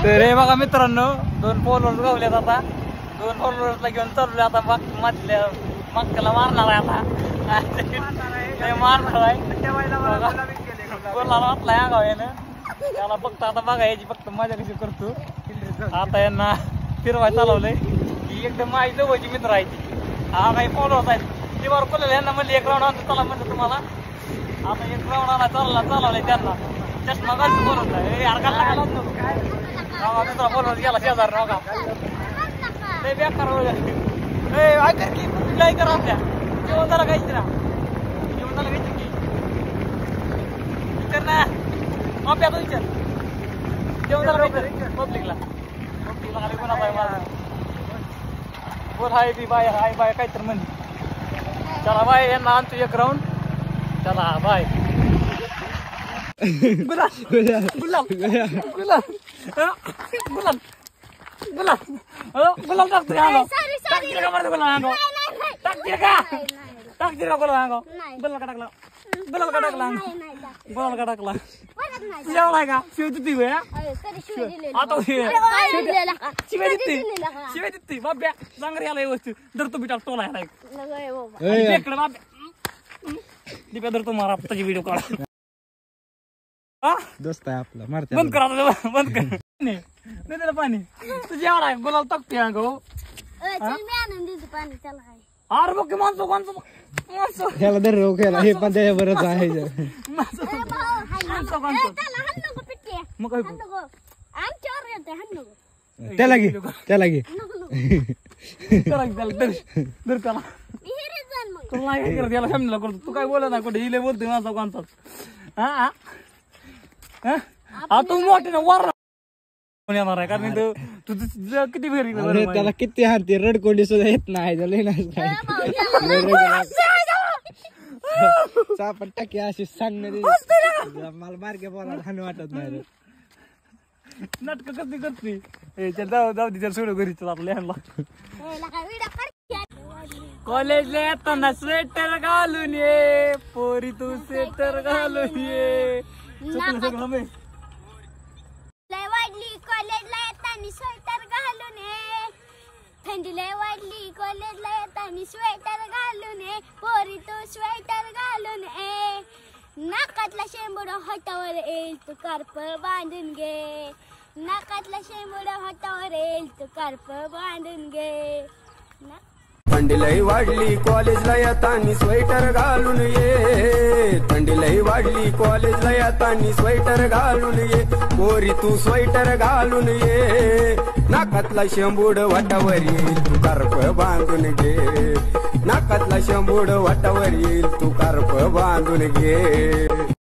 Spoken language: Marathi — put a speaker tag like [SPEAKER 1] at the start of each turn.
[SPEAKER 1] तर हे बघा मित्रांनो, 2 फॉलोअर्स गावल्यात आता. 2 फॉलोअर्सला घेऊन चाललोय आता. मक्काला मारणार आहे आता. मारणार आहे. कोणाला वाटलाय गाव यानं. त्याला फक्त आता बघा याची फक्त मजा कशी करतो. आता यांना फिरवाय चालवलंय. ही एकदम माझी जवळची मित्र आहे ती. हा काही फॉलोअर्स आहेत. ती बरोबर बोलले यांना म्हणले 1 राऊंड आणतो चला म्हणतो तुम्हाला. आता 1 राऊंड आणा चालवलंय त्यांना. चष्मा घालतो बोलत आहे. मित्र बोलत गेला शेजार नका ते बेकार वगैरे ऐकर की लाईक करा आपल्या जेवण झालं काहीच ना. जेवण झालं काहीच की विचार ना आपल्या तो विचार. जेवण झालं काहीच पब्लिकला खाली कोणाचा आहे माझा बोल. हाय बी बाय हाय बाय काहीतरी म्हणजे. चला बाय यांना आणतो 1 राऊंड. चला बाय. गुलाब गुलाब गुलाब गुलाब गुलाब गुलाब गुलाब टाकतो अंगावर. टाकतील का बरं गुलाब अंगावर. टाकतील का गुलाब अंगावर. गुलाब का टाकला गुलाब का टाकला गुलाब का टाकला. जेवलाय का शिव देते आता शिवाय देते बाब्या चांगली आला व्यवस्थित. धर तुम्ही टाक टोला याला इकडे बाब्या दिप्या धर तुम्हाला त्याची व्हिडिओ काढ.
[SPEAKER 2] दोस्त आहे आपला मारते.
[SPEAKER 1] बंद करा बंद कर. नाही त्याला पाणी तुझी एवढा आहे गुलाब टाकते अंगावर. अरे बघ माणसं माणसं माणसं
[SPEAKER 2] ह्याला धर रोख्याला हे पण त्याच्या बरंच आहे.
[SPEAKER 1] मग काय
[SPEAKER 2] त्याला घे त्याला घे
[SPEAKER 1] त्याला फॅमिलीला करतो. तू काय बोला ना कुठे हिले बोलतोय माझा कोणताच. हा तू मोठे ना वर येणार आहे कारण तुझं किती वेळ
[SPEAKER 2] त्याला किती हारते रडकोंडी सुद्धा येत नाही. चापट टाकी अशी सांगणार मला मार्गे बोलायला हानी वाटत नाही.
[SPEAKER 1] नाटक कधी करते जाऊ दे सोडू घरी आपल्या. कॉलेजला येताना स्वेटर घालून ये पोरी तू स्वेटर घालून ये.
[SPEAKER 3] वाढली कॉलेजला येताना स्वेटर घालून ये. थंडी लय वाढली कॉलेजला येताना स्वेटर घालून ये पोरी तू स्वेटर घालून ये. नाकातला शेंबूड हातावर येईल तू कार्प बांधून घे. नाकातला शेंबूड हातावर येईल तू कार्प बांधून घे.
[SPEAKER 4] थंडी लई वाढली कॉलेजला येतानी स्वेटर घालून ये. थंडी लई वाढली कॉलेजला येतानी स्वेटर घालून ये पोरी तू स्वेटर घालून ये. नाकातला शेंबूड वाटावर येईल तू कार्प बांधून घे. नाकातला शेंबूड वाटावर येईल तू कार्प बांधून घे.